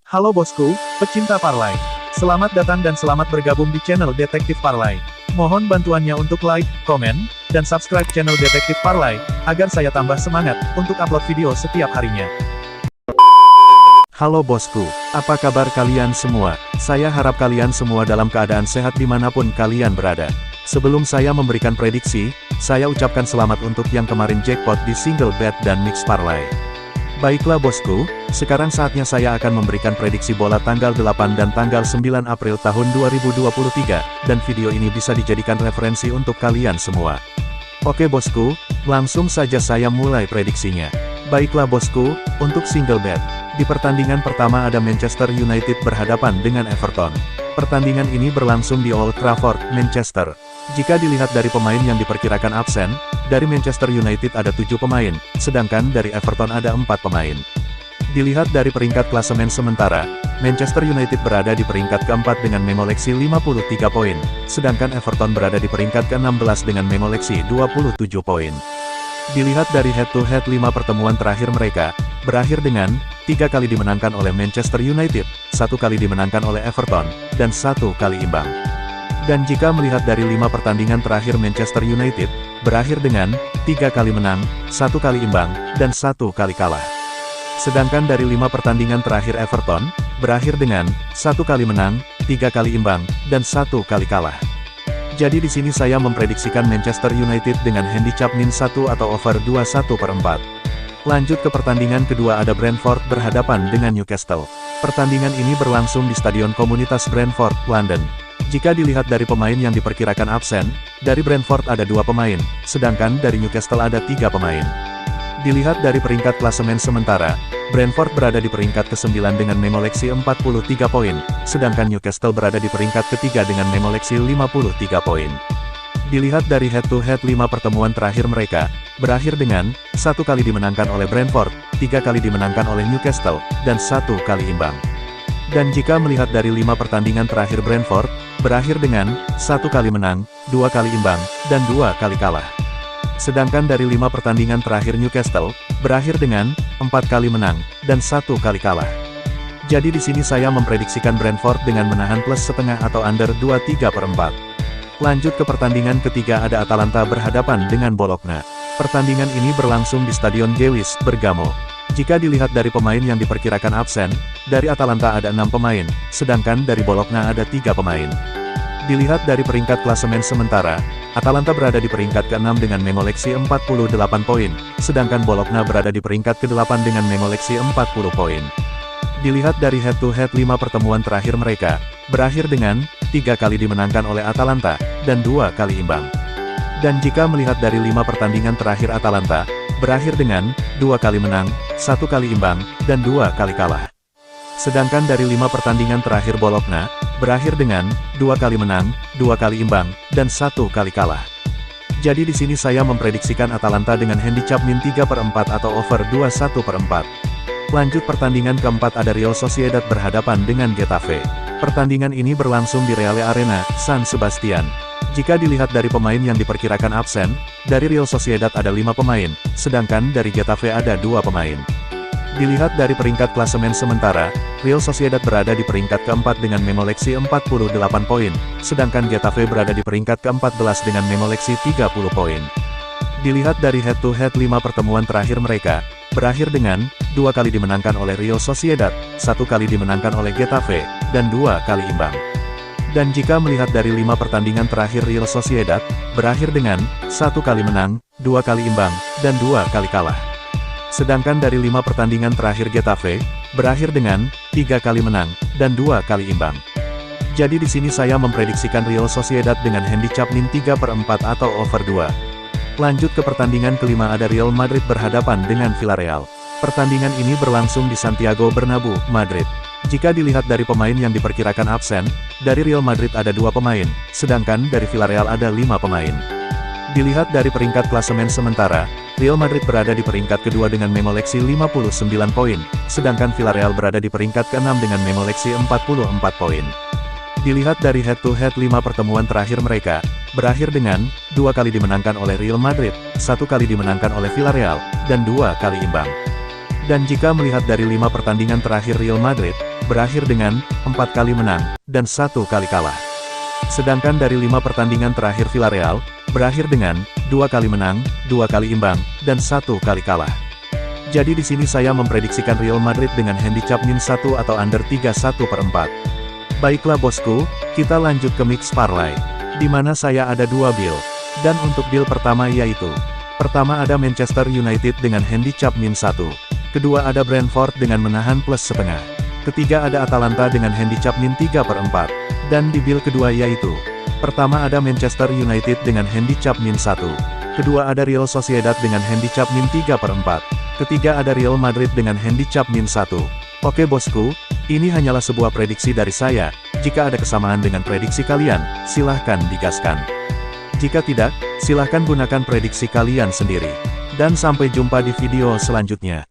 Halo bosku, pecinta parlay. Selamat datang dan selamat bergabung di channel Detektif Parlay. Mohon bantuannya untuk like, komen, dan subscribe channel Detektif Parlay, agar saya tambah semangat untuk upload video setiap harinya. Halo bosku, apa kabar kalian semua? Saya harap kalian semua dalam keadaan sehat dimanapun kalian berada. Sebelum saya memberikan prediksi, saya ucapkan selamat untuk yang kemarin jackpot di single bet dan mix parlay. Baiklah bosku, sekarang saatnya saya akan memberikan prediksi bola tanggal 8 dan tanggal 9 April tahun 2023, dan video ini bisa dijadikan referensi untuk kalian semua. Oke bosku, langsung saja saya mulai prediksinya. Baiklah bosku, untuk single bet. Di pertandingan pertama ada Manchester United berhadapan dengan Everton. Pertandingan ini berlangsung di Old Trafford, Manchester. Jika dilihat dari pemain yang diperkirakan absen, dari Manchester United ada 7 pemain, sedangkan dari Everton ada 4 pemain. Dilihat dari peringkat klasemen sementara, Manchester United berada di peringkat keempat dengan mengoleksi 53 poin, sedangkan Everton berada di peringkat ke-16 dengan mengoleksi 27 poin. Dilihat dari head-to-head 5 pertemuan terakhir mereka, berakhir dengan 3 kali dimenangkan oleh Manchester United, 1 kali dimenangkan oleh Everton, dan 1 kali imbang. Dan jika melihat dari 5 pertandingan terakhir Manchester United, berakhir dengan 3 kali menang, 1 kali imbang, dan 1 kali kalah. Sedangkan dari 5 pertandingan terakhir Everton, berakhir dengan 1 kali menang, 3 kali imbang, dan 1 kali kalah. Jadi di sini saya memprediksikan Manchester United dengan handicap min 1 atau over 21/4. Lanjut ke pertandingan kedua ada Brentford berhadapan dengan Newcastle. Pertandingan ini berlangsung di Stadion Komunitas Brentford, London. Jika dilihat dari pemain yang diperkirakan absen, dari Brentford ada 2 pemain, sedangkan dari Newcastle ada 3 pemain. Dilihat dari peringkat klasemen sementara, Brentford berada di peringkat ke-9 dengan mengoleksi 43 poin, sedangkan Newcastle berada di peringkat ketiga dengan mengoleksi 53 poin. Dilihat dari head-to-head 5 pertemuan terakhir mereka, berakhir dengan 1 kali dimenangkan oleh Brentford, 3 kali dimenangkan oleh Newcastle, dan 1 kali imbang. Dan jika melihat dari 5 pertandingan terakhir Brentford, berakhir dengan 1 kali menang, 2 kali imbang, dan 2 kali kalah. Sedangkan dari 5 pertandingan terakhir Newcastle, berakhir dengan 4 kali menang, dan 1 kali kalah. Jadi di sini saya memprediksikan Brentford dengan menahan plus setengah atau under 23/4. Lanjut ke pertandingan ketiga ada Atalanta berhadapan dengan Bologna. Pertandingan ini berlangsung di Stadion Gewiss, Bergamo. Jika dilihat dari pemain yang diperkirakan absen, dari Atalanta ada 6 pemain, sedangkan dari Bologna ada 3 pemain. Dilihat dari peringkat klasemen sementara, Atalanta berada di peringkat ke-6 dengan mengoleksi 48 poin, sedangkan Bologna berada di peringkat ke-8 dengan mengoleksi 40 poin. Dilihat dari head-to-head 5 pertemuan terakhir mereka, berakhir dengan 3 kali dimenangkan oleh Atalanta, dan 2 kali imbang. Dan jika melihat dari 5 pertandingan terakhir Atalanta, berakhir dengan 2 kali menang, 1 kali imbang, dan 2 kali kalah. Sedangkan dari 5 pertandingan terakhir Bologna, berakhir dengan 2 kali menang, 2 kali imbang, dan 1 kali kalah. Jadi di sini saya memprediksikan Atalanta dengan handicap min 3/4 atau over 21/4. Lanjut pertandingan keempat ada Real Sociedad berhadapan dengan Getafe. Pertandingan ini berlangsung di Real Arena, San Sebastian. Jika dilihat dari pemain yang diperkirakan absen, dari Real Sociedad ada 5 pemain, sedangkan dari Getafe ada 2 pemain. Dilihat dari peringkat klasemen sementara, Real Sociedad berada di peringkat keempat dengan mengoleksi 48 poin, sedangkan Getafe berada di peringkat ke-14 dengan mengoleksi 30 poin. Dilihat dari head-to-head 5 pertemuan terakhir mereka, berakhir dengan 2 kali dimenangkan oleh Real Sociedad, 1 kali dimenangkan oleh Getafe, dan 2 kali imbang. Dan jika melihat dari 5 pertandingan terakhir Real Sociedad, berakhir dengan 1 kali menang, 2 kali imbang, dan 2 kali kalah. Sedangkan dari 5 pertandingan terakhir Getafe, berakhir dengan 3 kali menang, dan 2 kali imbang. Jadi di sini saya memprediksikan Real Sociedad dengan handicap min 3/4 atau over 2. Lanjut ke pertandingan kelima ada Real Madrid berhadapan dengan Villarreal. Pertandingan ini berlangsung di Santiago Bernabeu, Madrid. Jika dilihat dari pemain yang diperkirakan absen, dari Real Madrid ada 2 pemain, sedangkan dari Villarreal ada 5 pemain. Dilihat dari peringkat klasemen sementara, Real Madrid berada di peringkat kedua dengan mengoleksi 59 poin, sedangkan Villarreal berada di peringkat ke-6 dengan mengoleksi 44 poin. Dilihat dari head-to-head 5 pertemuan terakhir mereka, berakhir dengan 2 kali dimenangkan oleh Real Madrid, 1 kali dimenangkan oleh Villarreal, dan 2 kali imbang. Dan jika melihat dari 5 pertandingan terakhir Real Madrid, berakhir dengan 4 kali menang, dan 1 kali kalah. Sedangkan dari 5 pertandingan terakhir Villarreal, berakhir dengan 2 kali menang, 2 kali imbang, dan 1 kali kalah. Jadi di sini saya memprediksikan Real Madrid dengan handicap -1 atau under 3,1/4. Baiklah bosku, kita lanjut ke mix parlay, di mana saya ada 2 deal. Dan untuk deal pertama yaitu, pertama ada Manchester United dengan handicap -1. Kedua ada Brentford dengan menahan plus setengah. Ketiga ada Atalanta dengan handicap -3/4. Dan di deal kedua yaitu, pertama ada Manchester United dengan handicap -1. Kedua ada Real Sociedad dengan handicap -3/4. Ketiga ada Real Madrid dengan handicap -1. Oke bosku, ini hanyalah sebuah prediksi dari saya. Jika ada kesamaan dengan prediksi kalian, silahkan digaskan. Jika tidak, silahkan gunakan prediksi kalian sendiri. Dan sampai jumpa di video selanjutnya.